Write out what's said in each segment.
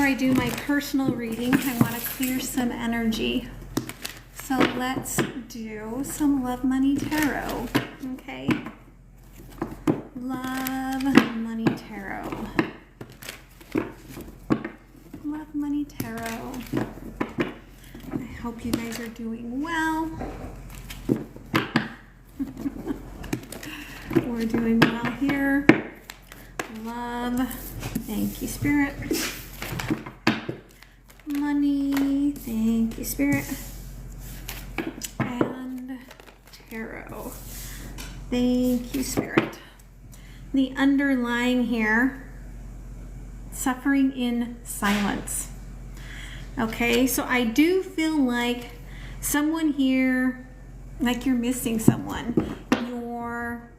I do my personal reading, I want to clear some energy. So let's do some Love Money Tarot, okay? Love Money Tarot. Love Money Tarot. I hope you guys are doing well. We're doing well here. Love. Thank you, Spirit. Money. Thank you, Spirit. And tarot. Thank you, Spirit. The underlying here, suffering in silence. Okay, so I do feel like someone here, like you're missing someone. You're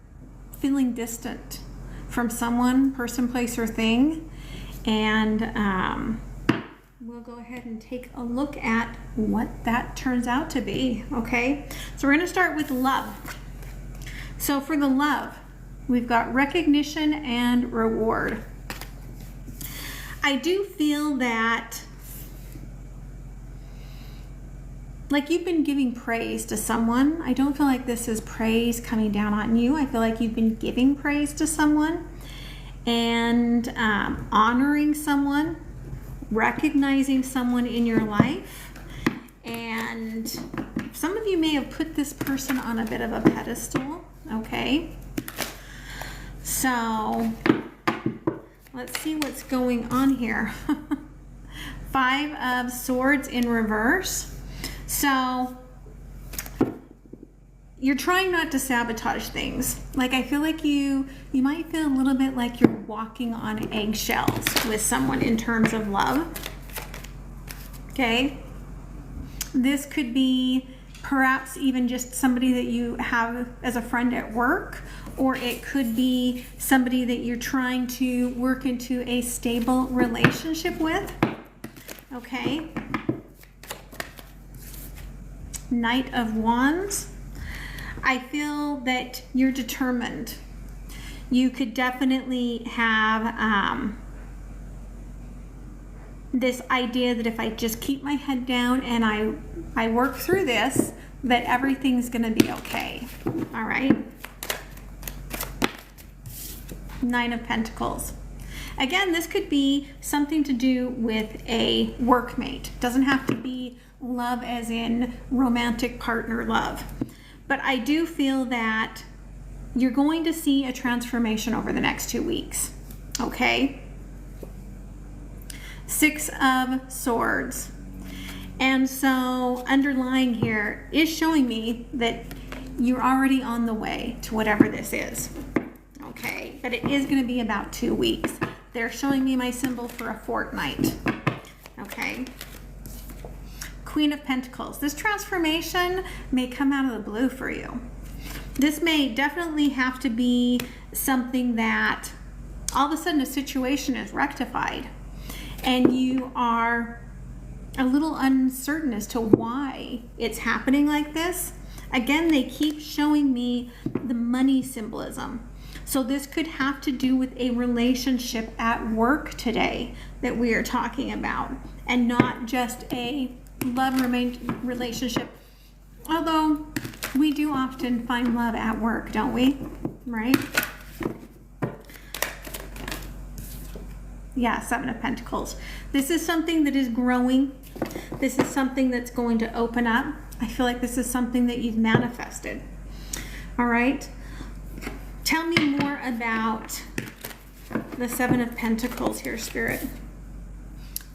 feeling distant from someone, person, place, or thing. And we'll go ahead and take a look at what that turns out to be, okay? So we're gonna start with love. So for the love, we've got recognition and reward. I do feel that like you've been giving praise to someone. I don't feel like this is praise coming down on you. I feel like you've been giving praise to someone and honoring someone, recognizing someone in your life. And some of you may have put this person on a bit of a pedestal, okay? So let's see what's going on here. 5 of Swords in reverse. So you're trying not to sabotage things. Like I feel like you might feel a little bit like you're walking on eggshells with someone in terms of love. Okay? This could be perhaps even just somebody that you have as a friend at work, or it could be somebody that you're trying to work into a stable relationship with. Okay? Knight of Wands. I feel that you're determined. You could definitely have this idea that if I just keep my head down and I work through this, that everything's going to be okay. All right. 9 of Pentacles. Again, this could be something to do with a workmate. Doesn't have to be love as in romantic partner love. But I do feel that you're going to see a transformation over the next 2 weeks. Okay? 6 of Swords. And so underlying here is showing me that you're already on the way to whatever this is. Okay? But it is going to be about 2 weeks. They're showing me my symbol for a fortnight. Okay? Queen of Pentacles. This transformation may come out of the blue for you. This may definitely have to be something that all of a sudden a situation is rectified and you are a little uncertain as to why it's happening like this. Again, they keep showing me the money symbolism. So this could have to do with a relationship at work today that we are talking about, and not just a love relationship. Although we do often find love at work, don't we? Right? Yeah, 7 of Pentacles. This is something that is growing. This is something that's going to open up. I feel like this is something that you've manifested. All right. Tell me more about the 7 of Pentacles here, Spirit.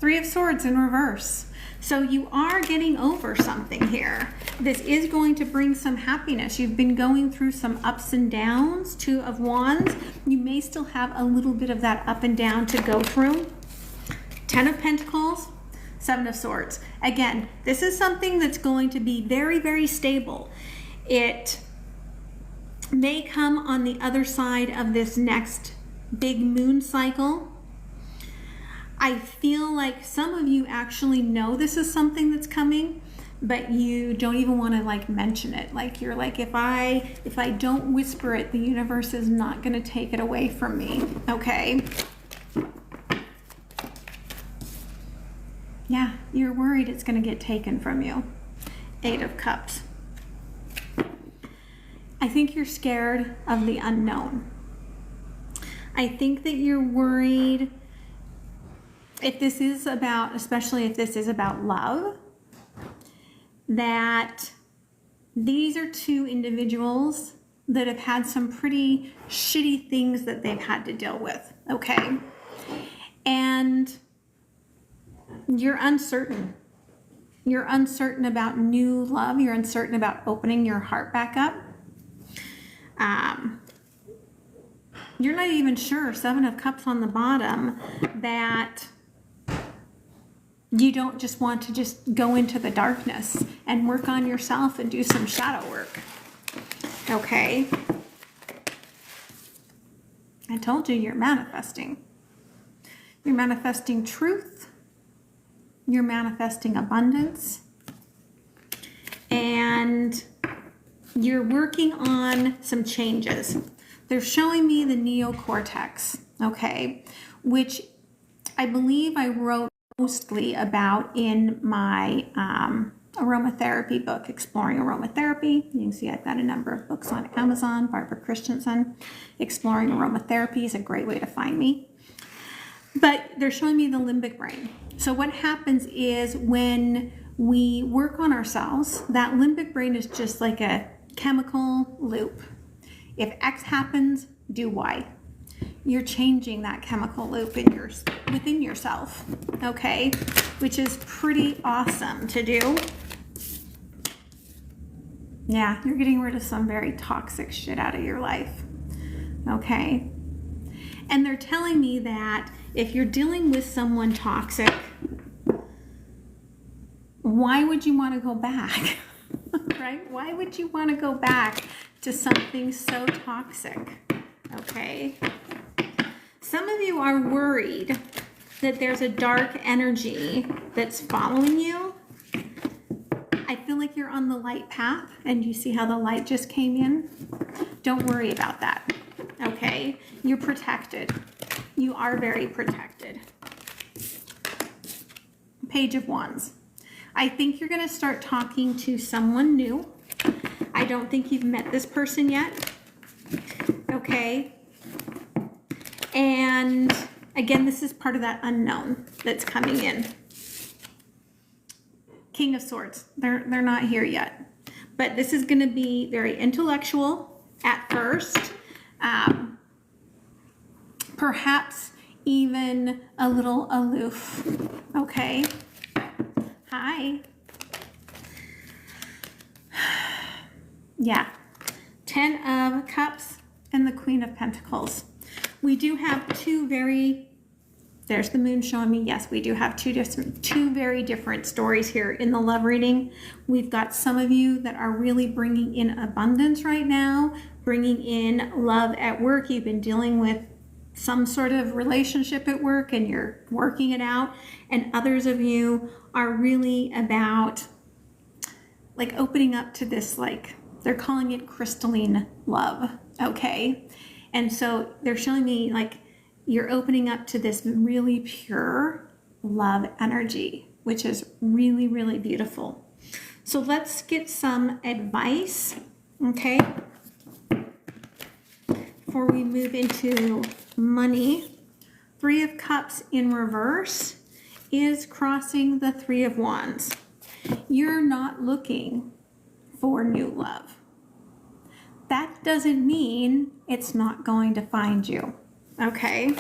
3 of Swords in reverse. So you are getting over something here. This is going to bring some happiness. You've been going through some ups and downs. 2 of Wands. You may still have a little bit of that up and down to go through. 10 of Pentacles, 7 of Swords. Again, this is something that's going to be very, very stable. It may come on the other side of this next big moon cycle. I feel like some of you actually know this is something that's coming, but you don't even want to like mention it. Like you're like, if I don't whisper it, the universe is not going to take it away from me. Okay. Yeah, you're worried it's going to get taken from you. 8 of Cups. I think you're scared of the unknown. I think that you're worried if this is about, especially if this is about love, that these are 2 individuals that have had some pretty shitty things that they've had to deal with, okay? And you're uncertain. You're uncertain about new love. You're uncertain about opening your heart back up. You're not even sure, 7 of Cups on the bottom, that you don't just want to just go into the darkness and work on yourself and do some shadow work. Okay? I told you you're manifesting. You're manifesting truth. You're manifesting abundance. And you're working on some changes. They're showing me the neocortex, okay, which I believe I wrote mostly about in my aromatherapy book, Exploring Aromatherapy. You can see I've got a number of books on Amazon. Barbara Christensen, Exploring Aromatherapy is a great way to find me. But they're showing me the limbic brain. So what happens is when we work on ourselves, that limbic brain is just like a chemical loop. If X happens, do Y. You're changing that chemical loop within yourself, okay? Which is pretty awesome to do. Yeah, you're getting rid of some very toxic shit out of your life, okay? And they're telling me that if you're dealing with someone toxic, why would you want to go back, right? Why would you want to go back to something so toxic, okay? Some of you are worried that there's a dark energy that's following you. I feel like you're on the light path, and you see how the light just came in? Don't worry about that, okay? You're protected. You are very protected. Page of Wands. I think you're going to start talking to someone new. I don't think you've met this person yet. Okay. And again, this is part of that unknown that's coming in. King of Swords. They're not here yet. But this is going to be very intellectual at first. Perhaps even a little aloof. Okay. Hi. Yeah. 10 of Cups and the Queen of Pentacles. We do have there's the moon showing me, yes, we do have two very different stories here in the love reading. We've got some of you that are really bringing in abundance right now, bringing in love at work. You've been dealing with some sort of relationship at work and you're working it out. And others of you are really about like opening up to this, like they're calling it crystalline love, okay? And so they're showing me like you're opening up to this really pure love energy, which is really, really beautiful. So let's get some advice, okay? Before we move into money. 3 of Cups in reverse is crossing the 3 of Wands. You're not looking for new love. That doesn't mean it's not going to find you, okay?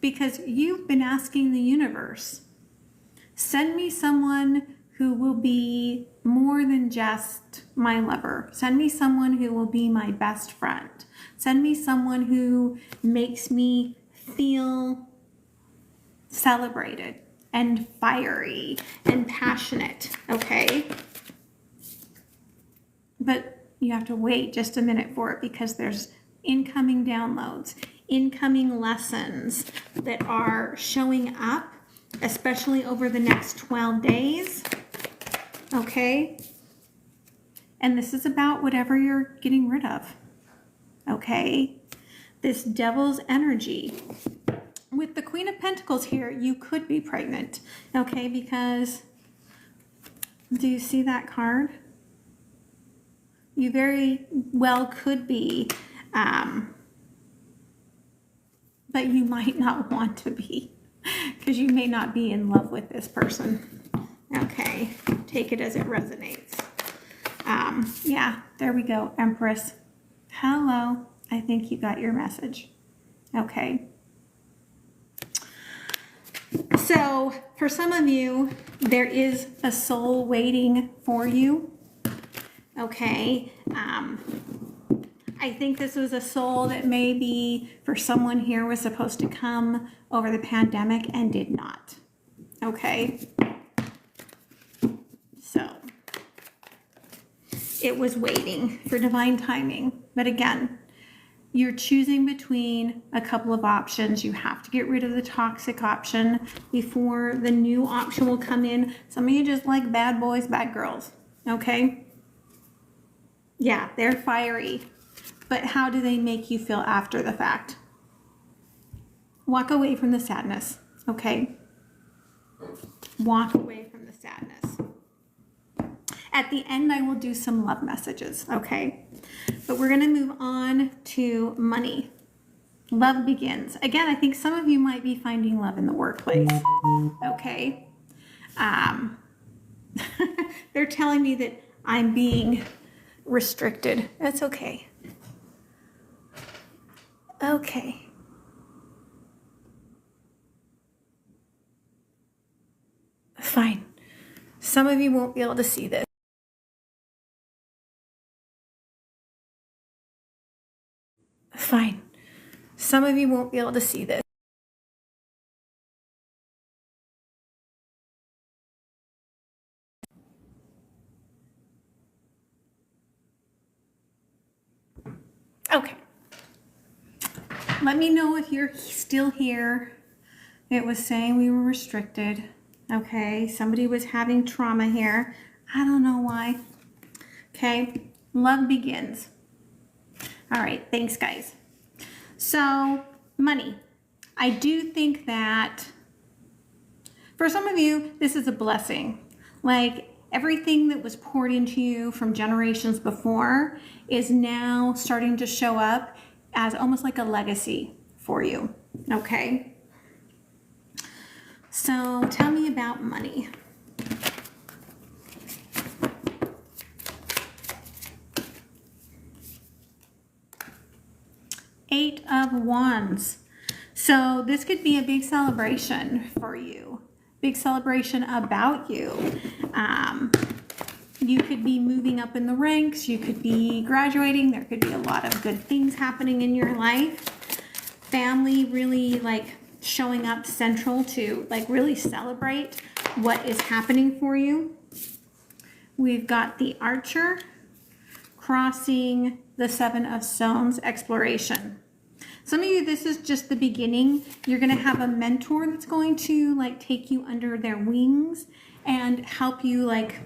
Because you've been asking the universe, send me someone who will be more than just my lover. Send me someone who will be my best friend. Send me someone who makes me feel celebrated and fiery and passionate, okay? But you have to wait just a minute for it because there's incoming downloads, incoming lessons that are showing up, especially over the next 12 days, okay? And this is about whatever you're getting rid of, okay? This devil's energy. with the Queen of Pentacles here, you could be pregnant, okay? Because, do you see that card? You very well could be, but you might not want to be because you may not be in love with this person. Okay, take it as it resonates. Yeah, there we go, Empress. Hello, I think you got your message. Okay. So for some of you, there is a soul waiting for you. Okay. I think this was a soul that maybe for someone here was supposed to come over the pandemic and did not. Okay. So it was waiting for divine timing. But again, you're choosing between a couple of options. You have to get rid of the toxic option before the new option will come in. Some of you just like bad boys, bad girls. Okay? Yeah, they're fiery. But how do they make you feel after the fact? Walk away from the sadness. Okay? Walk away from the sadness. At the end, I will do some love messages. Okay? But we're going to move on to money. Love begins. Again, I think some of you might be finding love in the workplace. Okay. They're telling me that I'm being restricted. That's okay. Okay. Fine. Some of you won't be able to see this. Fine. Some of you won't be able to see this. Okay. Let me know if you're still here. It was saying we were restricted. Okay. Somebody was having trauma here. I don't know why. Okay. Love begins. All right. Thanks, guys. So, money. I do think that for some of you, this is a blessing. Like everything that was poured into you from generations before is now starting to show up as almost like a legacy for you. Okay. So tell me about money. Eight of Wands. So this could be a big celebration for you. Big celebration about you. You could be moving up in the ranks. You could be graduating. There could be a lot of good things happening in your life. Family really like showing up central to like really celebrate what is happening for you. We've got the Archer crossing the Seven of Stones, exploration. Some of you, this is just the beginning. You're going to have a mentor that's going to like take you under their wings and help you like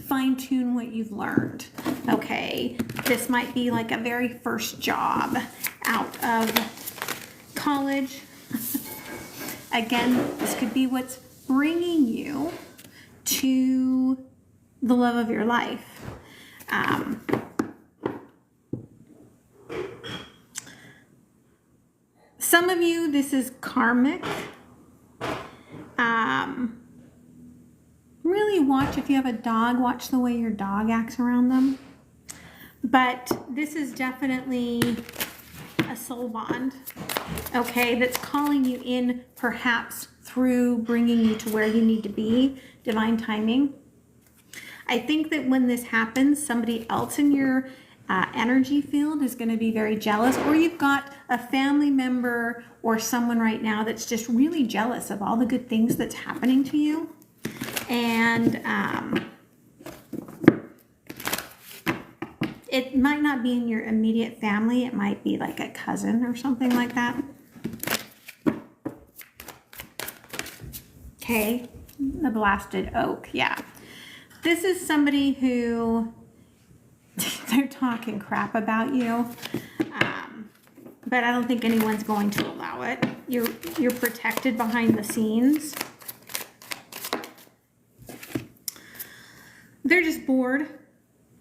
fine tune what you've learned. Okay. This might be like a very first job out of college. Again, this could be what's bringing you to the love of your life. Some of you, this is karmic. Really watch, if you have a dog, watch the way your dog acts around them. But this is definitely a soul bond, okay, that's calling you in perhaps through bringing you to where you need to be, divine timing. I think that when this happens, somebody else in your energy field is going to be very jealous, or you've got a family member or someone right now that's just really jealous of all the good things that's happening to you. And it might not be in your immediate family. It might be like a cousin or something like that. Okay, the blasted oak, yeah. This is somebody who they're talking crap about you. but I don't think anyone's going to allow it. You're protected behind the scenes. They're just bored,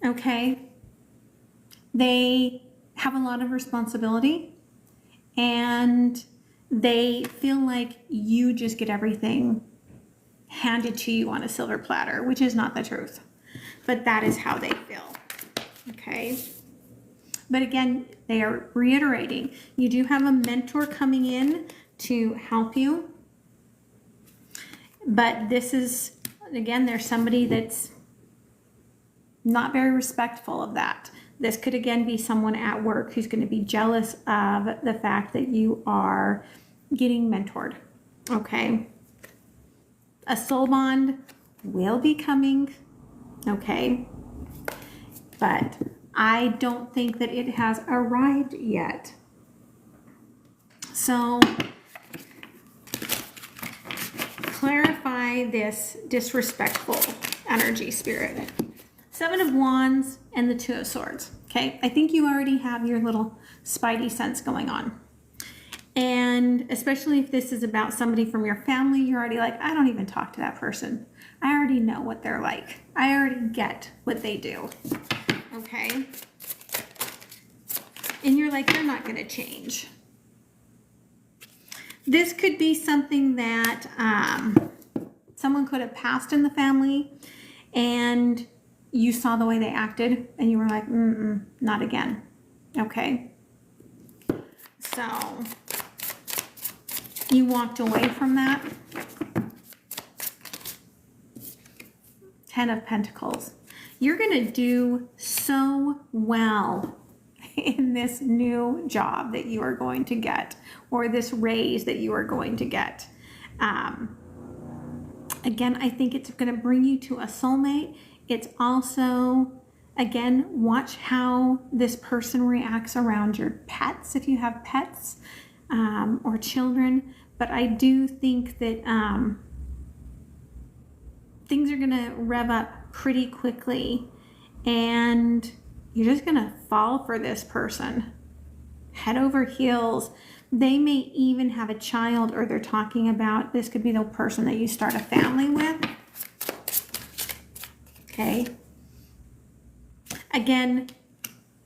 okay? They have a lot of responsibility, and they feel like you just get everything handed to you on a silver platter, which is not the truth, but that is how they feel, okay? But again, they are reiterating, you do have a mentor coming in to help you, but this is, again, there's somebody that's not very respectful of that. This could again be someone at work who's going to be jealous of the fact that you are getting mentored, okay? A soul bond will be coming, okay? But I don't think that it has arrived yet. So clarify this disrespectful energy, Spirit. Seven of Wands and the Two of Swords, okay? I think you already have your little spidey sense going on. And especially if this is about somebody from your family, you're already like, I don't even talk to that person. I already know what they're like. I already get what they do, okay? And you're like, they're not going to change. This could be something that someone could have passed in the family, and you saw the way they acted, and you were like, not again, okay? So you walked away from that. 10 of Pentacles. You're going to do so well in this new job that you are going to get, or this raise that you are going to get. Again, I think it's going to bring you to a soulmate. It's also, again, watch how this person reacts around your pets, if you have pets, or children. But I do think that things are going to rev up pretty quickly, and you're just going to fall for this person head over heels. They may even have a child, or they're talking about, this could be the person that you start a family with. Okay. Again,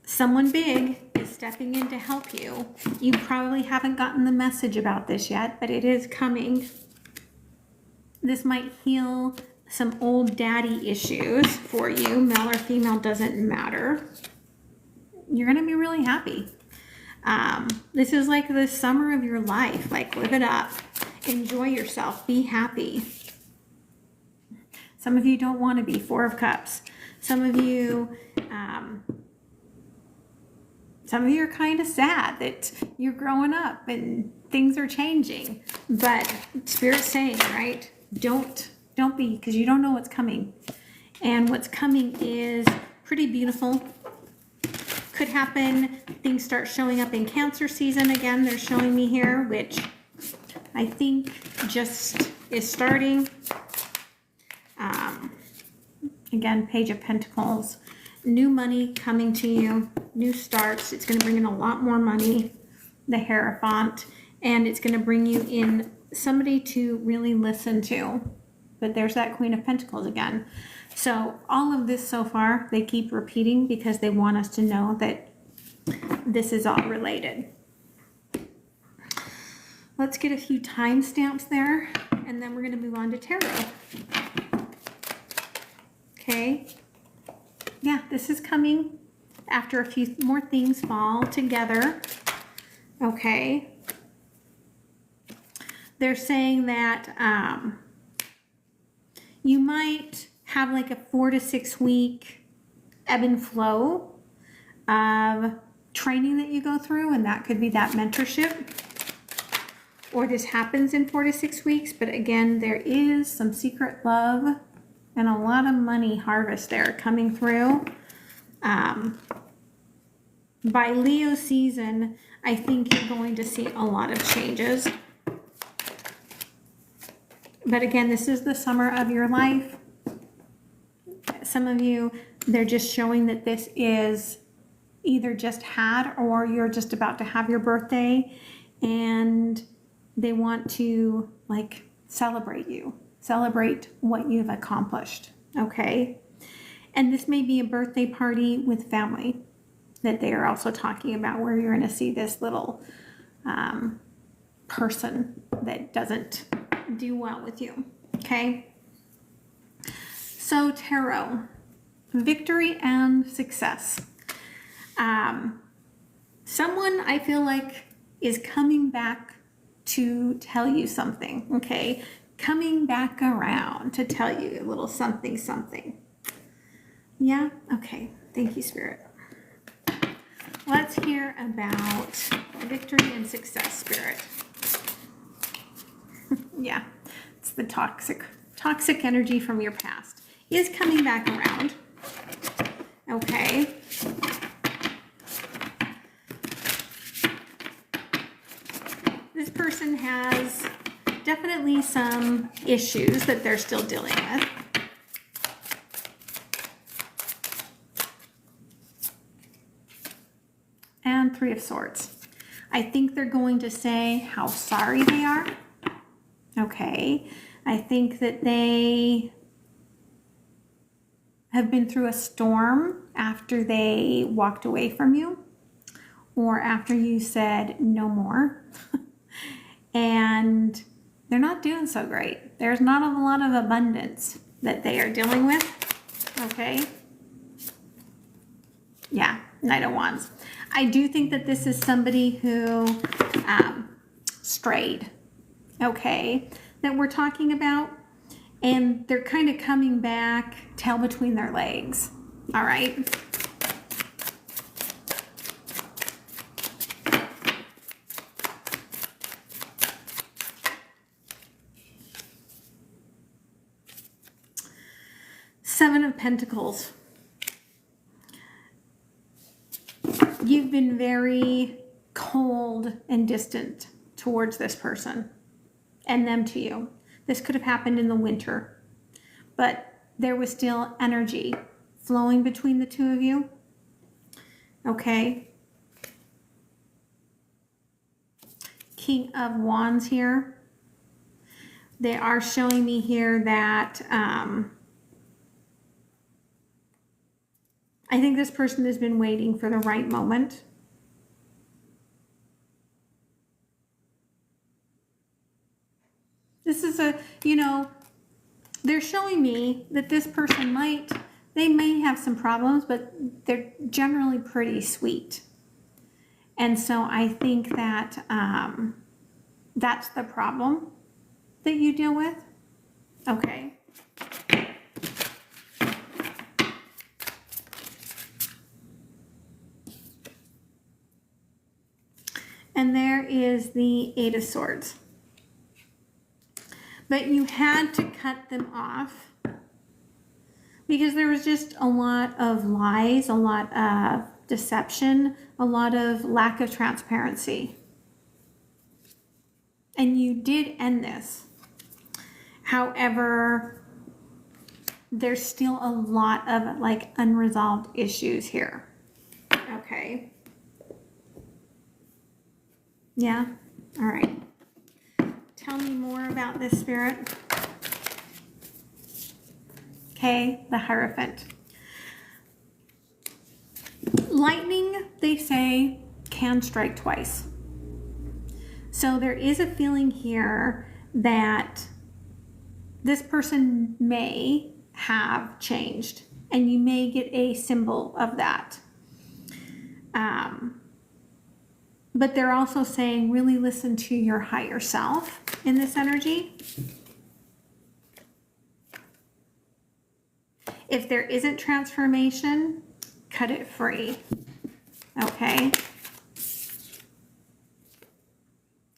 someone big is stepping in to help you. You probably haven't gotten the message about this yet, but it is coming. This might heal some old daddy issues for you. Male or female, doesn't matter. You're going to be really happy. This is like the summer of your life. Like, live it up. Enjoy yourself. Be happy. Some of you don't want to be. Four of Cups. Some of you are kind of sad that you're growing up and things are changing. But Spirit's saying, right? Don't be, because you don't know what's coming. And what's coming is pretty beautiful. Could happen. Things start showing up in Cancer season again. They're showing me here, which I think just is starting. Again, Page of Pentacles. New money coming to you. New starts. It's going to bring in a lot more money. The Hierophant. And it's going to bring you in somebody to really listen to. But there's that Queen of Pentacles again. So all of this so far, they keep repeating because they want us to know that this is all related. Let's get a few timestamps there, and then we're going to move on to tarot. Okay. Yeah, this is coming after a few more things fall together. Okay. They're saying that you might have like a 4 to 6 week ebb and flow of training that you go through, and that could be that mentorship, or this happens in 4 to 6 weeks. But again, there is some secret love and a lot of money harvest there coming through. By Leo season, I think you're going to see a lot of changes. But again, this is the summer of your life. Some of you, they're just showing that this is either just had or you're just about to have your birthday, and they want to like celebrate you, celebrate what you've accomplished, okay? And this may be a birthday party with family that they are also talking about, where you're going to see this little person that doesn't do well with you, okay? So tarot, victory and success. Someone I feel like is coming back to tell you something, okay? Coming back around to tell you a little something, something. Yeah? Okay. Thank you, Spirit. Let's hear about victory and success, Spirit. Yeah. It's the toxic energy from your past is coming back around. Okay. This person has definitely some issues that they're still dealing with. And Three of Swords. I think they're going to say how sorry they are. Okay. I think that they have been through a storm after they walked away from you, or after you said no more. And they're not doing so great. There's not a lot of abundance that they are dealing with. Okay. Yeah, Knight of Wands. I do think that this is somebody who strayed, okay, that we're talking about, and they're kind of coming back, tail between their legs, all right? Seven of Pentacles. You've been very cold and distant towards this person and them to you. This could have happened in the winter, but there was still energy flowing between the two of you. Okay. King of Wands here. They are showing me here that I think this person has been waiting for the right moment. This is they're showing me that this person they may have some problems, but they're generally pretty sweet. And so I think that that's the problem that you deal with. Okay. And there is the Eight of Swords. But you had to cut them off because there was just a lot of lies, a lot of deception, a lot of lack of transparency. And you did end this. However, there's still a lot of like unresolved issues here. Okay. Yeah? All right. Tell me more about this, Spirit. Okay, the Hierophant. Lightning, they say, can strike twice. So there is a feeling here that this person may have changed, and you may get a symbol of that. But they're also saying really listen to your higher self in this energy. If there isn't transformation, cut it free. Okay.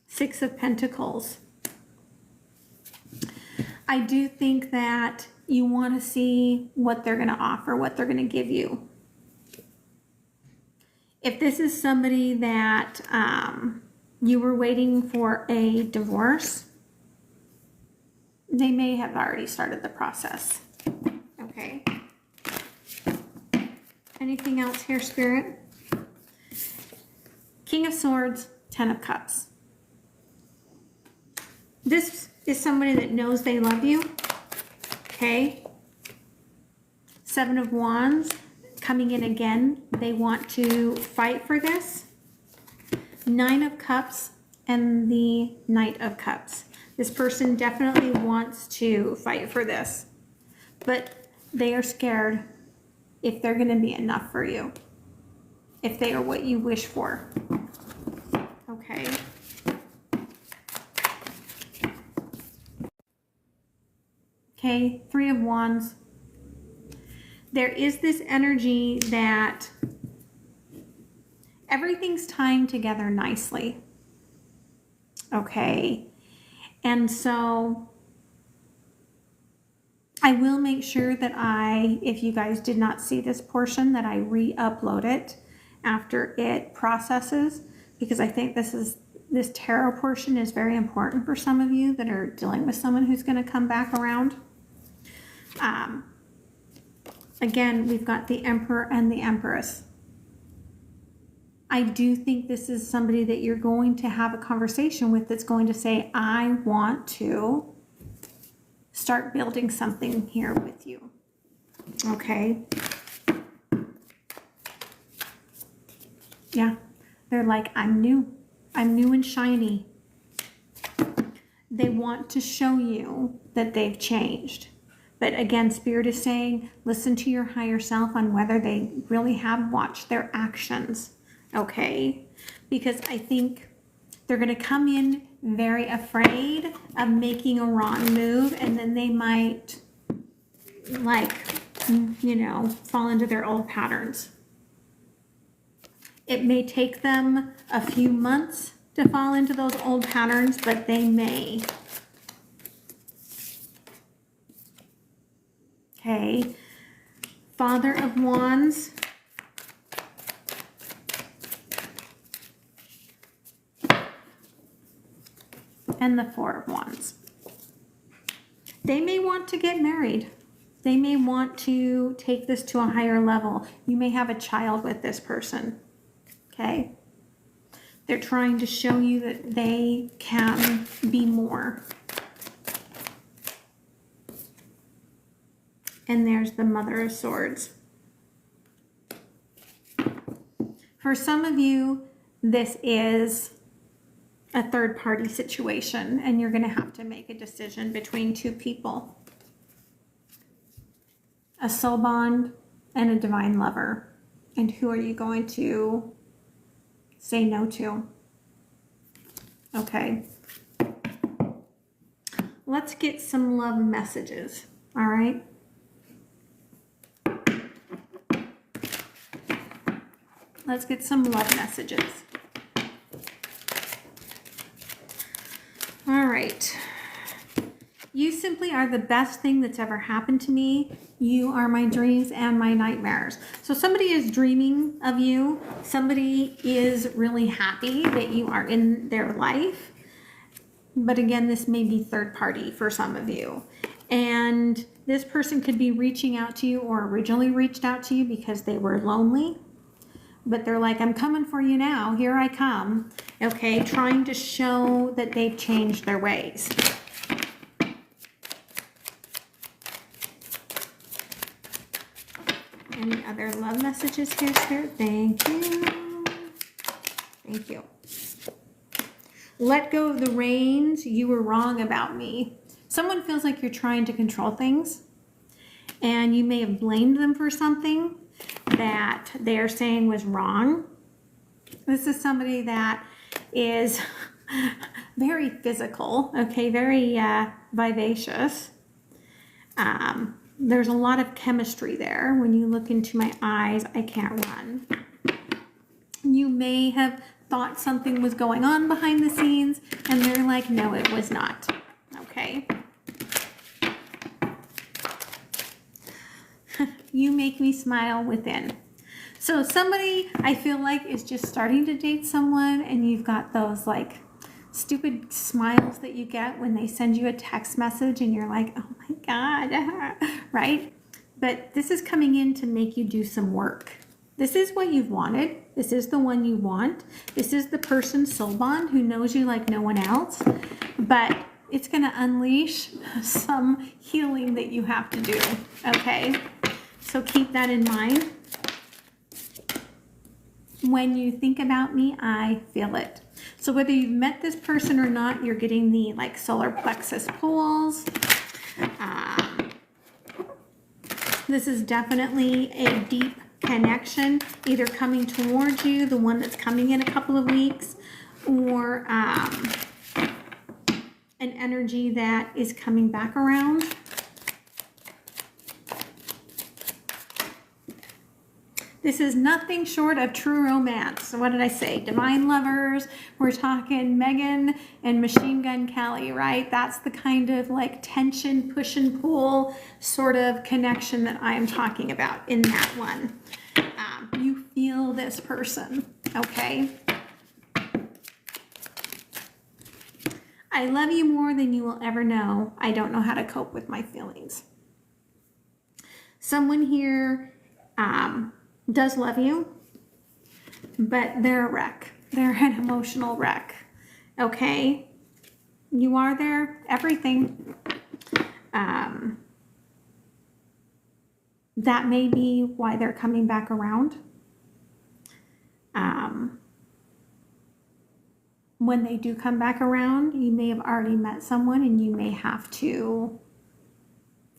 Six of Pentacles. I do think that you want to see what they're going to offer, what they're going to give you. If this is somebody that you were waiting for a divorce, they may have already started the process. Okay. Anything else here, Spirit? King of Swords, 10 of Cups. This is somebody that knows they love you, okay? 7 of Wands, coming in again. They want to fight for this. 9 of Cups and the Knight of Cups. This person definitely wants to fight for this, but they are scared if they're going to be enough for you, if they are what you wish for. Okay. Okay, 3 of Wands. There is this energy that everything's tying together nicely. Okay. And so I will make sure that if you guys did not see this portion, that I re-upload it after it processes, because I think this tarot portion is very important for some of you that are dealing with someone who's going to come back around. Again, we've got the Emperor and the Empress. I do think this is somebody that you're going to have a conversation with that's going to say, I want to start building something here with you. Okay. Yeah. They're like, I'm new and shiny. They want to show you that they've changed. But again, Spirit is saying, listen to your higher self on whether they really have watched their actions. Okay? Because I think they're going to come in very afraid of making a wrong move, and then they might, fall into their old patterns. It may take them a few months to fall into those old patterns, but they may. Okay, Father of Wands. And the 4 of Wands. They may want to get married. They may want to take this to a higher level. You may have a child with this person. Okay? They're trying to show you that they can be more. And there's the Mother of Swords. For some of you, this is a third-party situation, and you're going to have to make a decision between two people. A soul bond and a divine lover. And who are you going to say no to? Okay. Let's get some love messages, all right? Let's get some love messages. All right. You simply are the best thing that's ever happened to me. You are my dreams and my nightmares. So somebody is dreaming of you. Somebody is really happy that you are in their life. But again, this may be third party for some of you. And this person could be reaching out to you, or originally reached out to you because they were lonely. But they're like, I'm coming for you now. Here I come. Okay, trying to show that they've changed their ways. Any other love messages here, Spirit? Thank you. Thank you. Let go of the reins. You were wrong about me. Someone feels like you're trying to control things, and you may have blamed them for something that they're saying was wrong. This is somebody that is very physical, okay, very vivacious. There's a lot of chemistry there. When you look into my eyes, I can't run. You may have thought something was going on behind the scenes, and they're like, no, it was not. Okay. You make me smile within. So somebody, I feel like, is just starting to date someone, and you've got those like stupid smiles that you get when they send you a text message and you're like, oh my God, right? But this is coming in to make you do some work. This is what you've wanted. This is the one you want. This is the person, soul bond, who knows you like no one else. But it's going to unleash some healing that you have to do, okay? So keep that in mind. When you think about me, I feel it. So whether you've met this person or not, you're getting the like solar plexus pulls. This is definitely a deep connection, either coming towards you, the one that's coming in a couple of weeks, or an energy that is coming back around. This is nothing short of true romance. So what did I say? Divine lovers. We're talking Megan and Machine Gun Kelly, right? That's the kind of like tension, push and pull sort of connection that I am talking about in that one. You feel this person, okay? I love you more than you will ever know. I don't know how to cope with my feelings. Someone here does love you, but they're a wreck. They're an emotional wreck, okay? You are their everything. That may be why they're coming back around. When they do come back around, you may have already met someone and you may have to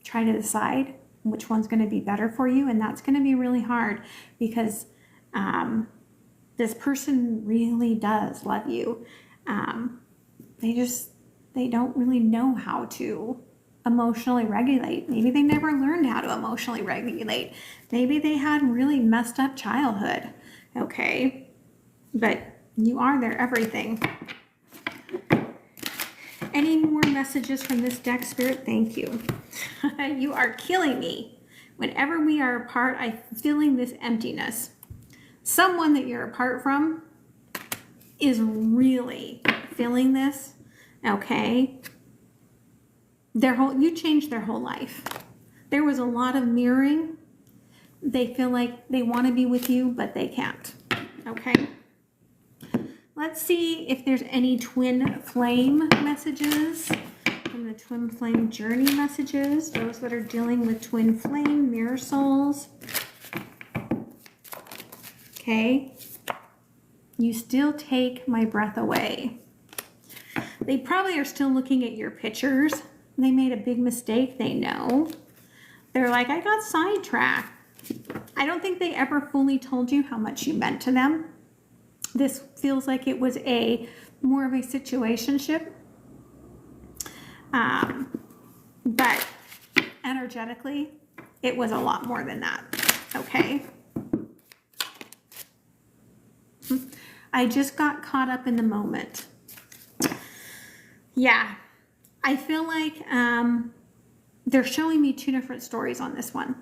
try to decide which one's going to be better for you. And that's going to be really hard because this person really does love you. They don't really know how to emotionally regulate. Maybe they never learned how to emotionally regulate. Maybe they had really messed up childhood. Okay. But you are their everything. Any more messages from this deck, Spirit? Thank you. You are killing me. Whenever we are apart, I'm feeling this emptiness. Someone that you're apart from is really feeling this, okay? You changed their whole life. There was a lot of mirroring. They feel like they want to be with you, but they can't, okay? Let's see if there's any twin flame messages from the twin flame journey messages. Those that are dealing with twin flame, mirror souls. Okay. You still take my breath away. They probably are still looking at your pictures. They made a big mistake. They know. They're like, I got sidetracked. I don't think they ever fully told you how much you meant to them. This feels like it was more of a situationship. But energetically, it was a lot more than that. Okay. I just got caught up in the moment. Yeah. I feel like they're showing me two different stories on this one.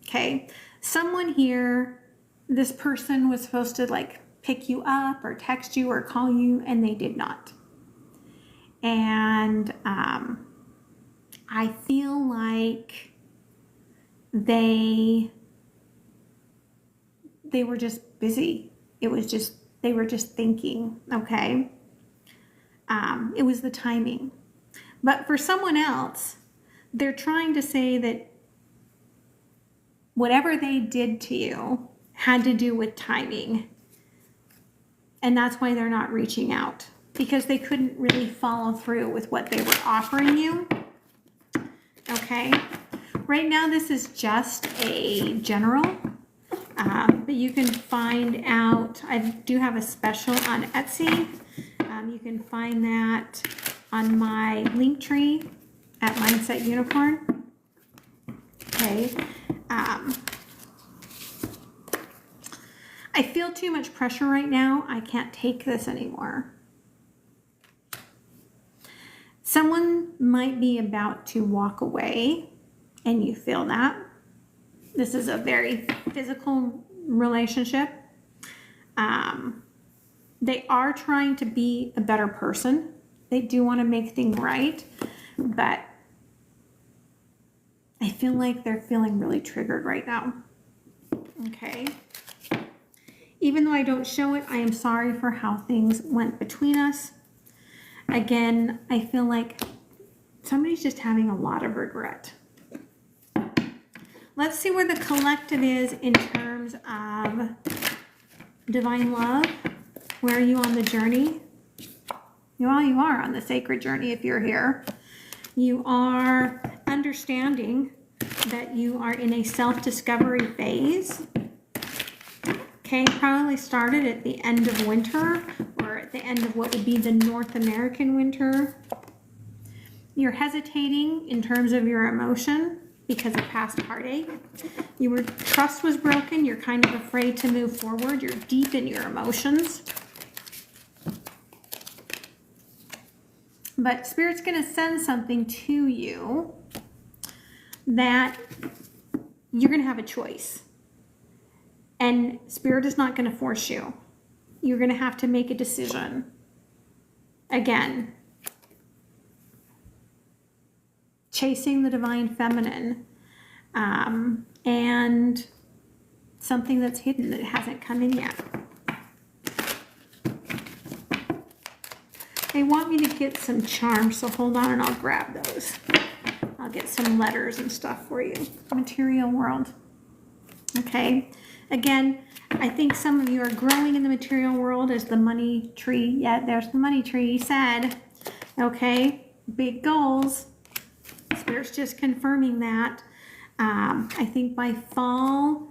Okay. Someone here, this person was supposed to like pick you up or text you or call you, and they did not. And I feel like they were just busy. It was just, they were just thinking, okay? It was the timing. But for someone else, they're trying to say that whatever they did to you had to do with timing. And that's why they're not reaching out, because they couldn't really follow through with what they were offering you. Okay. Right now, this is just a general, but you can find out, I do have a special on Etsy. You can find that on my link tree at Mindset Unicorn. Okay. I feel too much pressure right now. I can't take this anymore. Someone might be about to walk away and you feel that. This is a very physical relationship. They are trying to be a better person. They do want to make things right, but I feel like they're feeling really triggered right now. Okay. Even though I don't show it, I am sorry for how things went between us. Again, I feel like somebody's just having a lot of regret. Let's see where the collective is in terms of divine love. Where are you on the journey? Well, you are on the sacred journey if you're here. You are understanding that you are in a self-discovery phase. Okay, probably started at the end of winter or at the end of what would be the North American winter. You're hesitating in terms of your emotion because of past heartache. Your trust was broken. You're kind of afraid to move forward. You're deep in your emotions. But Spirit's going to send something to you that you're going to have a choice. And Spirit is not going to force you. You're going to have to make a decision. Again, chasing the divine feminine, and something that's hidden that hasn't come in yet. They want me to get some charms, so hold on and I'll grab those. I'll get some letters and stuff for you. Material world. Okay. Again, I think some of you are growing in the material world as the money tree. Yeah, there's the money tree said. Okay. Big goals. Spirit's just confirming that. I think by fall,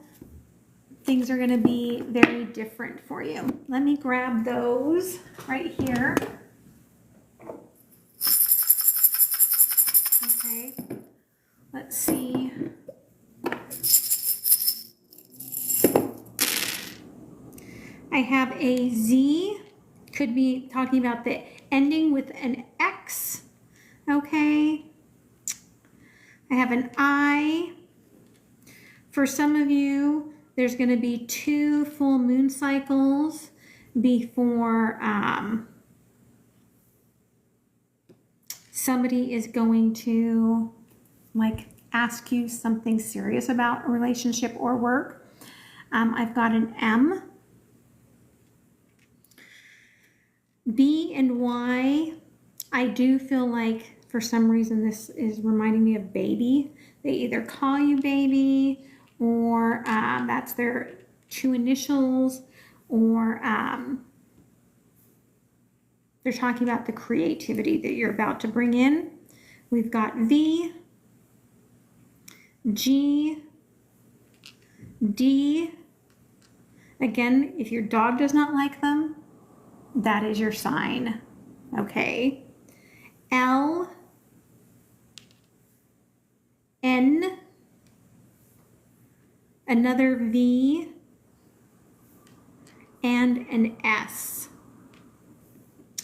things are going to be very different for you. Let me grab those right here. Okay, let's see. I have a Z, could be talking about the ending with an X. Okay. I have an I. For some of you, there's going to be 2 full moon cycles before somebody is going to ask you something serious about a relationship or work. I've got an M. B and Y, I do feel like for some reason this is reminding me of baby. They either call you baby or that's their 2 initials, or they're talking about the creativity that you're about to bring in. We've got V, G, D. Again, if your dog does not like them, that is your sign. Okay. L, N, another V, and an S.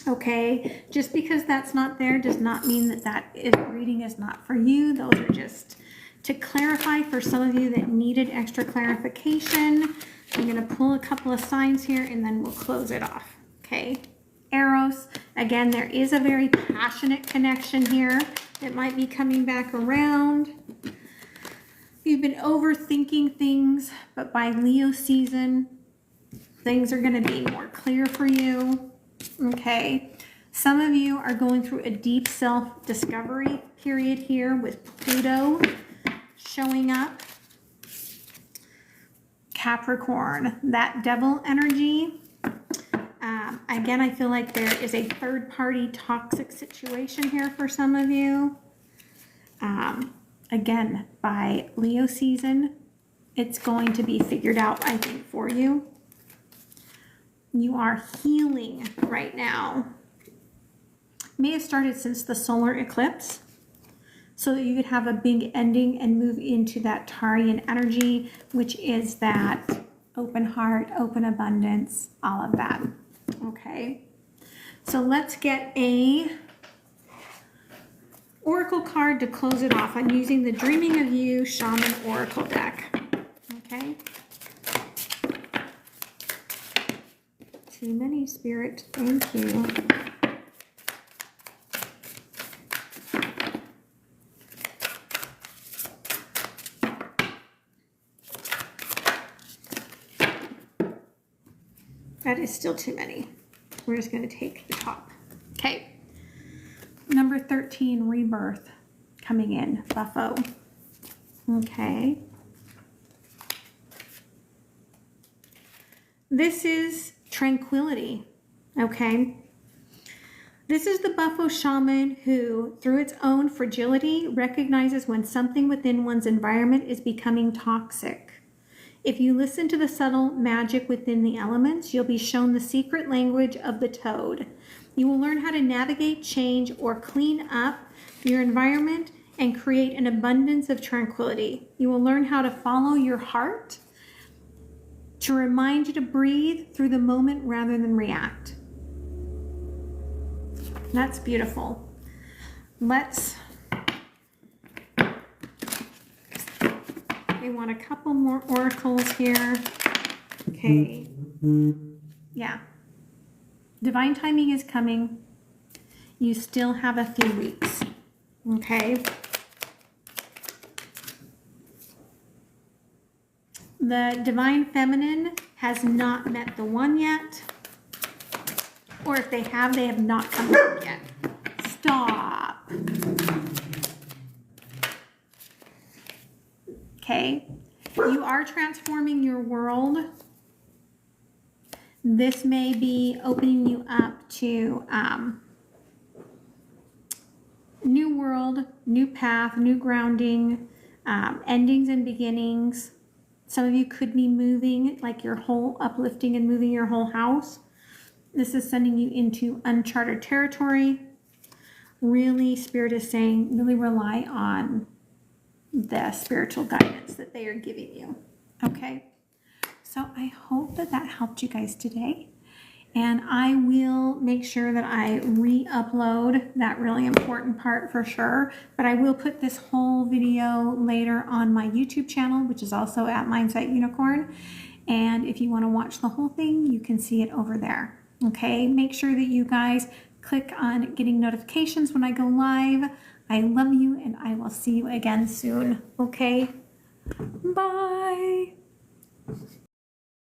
Okay, just because that's not there does not mean that reading is not for you. Those are just to clarify for some of you that needed extra clarification. I'm going to pull a couple of signs here and then we'll close it off. Okay, Eros. Again, there is a very passionate connection here that might be coming back around. You've been overthinking things, but by Leo season, things are going to be more clear for you. Okay, some of you are going through a deep self-discovery period here with Pluto showing up. Capricorn, that devil energy. Again, I feel like there is a third-party toxic situation here for some of you. Again, by Leo season, it's going to be figured out, I think, for you. You are healing right now. May have started since the solar eclipse, so that you could have a big ending and move into that Tarian energy, which is that open heart, open abundance, all of that. Okay, so let's get a oracle card to close it off. I'm using the Dreaming of You Shaman Oracle deck. Okay. Too many, Spirit. Thank you. that is still too many. We're just going to take the top. Okay. Number 13, rebirth coming in, Buffo. Okay. This is tranquility. Okay. This is the Buffo shaman who, through its own fragility, recognizes when something within one's environment is becoming toxic. If you listen to the subtle magic within the elements, you'll be shown the secret language of the toad. You will learn how to navigate change or clean up your environment and create an abundance of tranquility. You will learn how to follow your heart to remind you to breathe through the moment rather than react. That's beautiful. We want a couple more oracles here. Okay. Yeah. Divine timing is coming. You still have a few weeks. Okay. The divine feminine has not met the one yet. Or if they have not come home yet. Stop. Okay. You are transforming your world. This may be opening you up to new world, new path, new grounding, endings and beginnings. Some of you could be moving, like your whole uplifting and moving your whole house. This is sending you into uncharted territory. Really, Spirit is saying, really rely on the spiritual guidance that they are giving you. Okay? So I hope that helped you guys today. And I will make sure that I re-upload that really important part for sure. But I will put this whole video later on my YouTube channel, which is also at MindsetUnicorn. And if you want to watch the whole thing, you can see it over there. Okay? Make sure that you guys click on getting notifications when I go live. I love you, and I will see you again soon. Okay? Bye.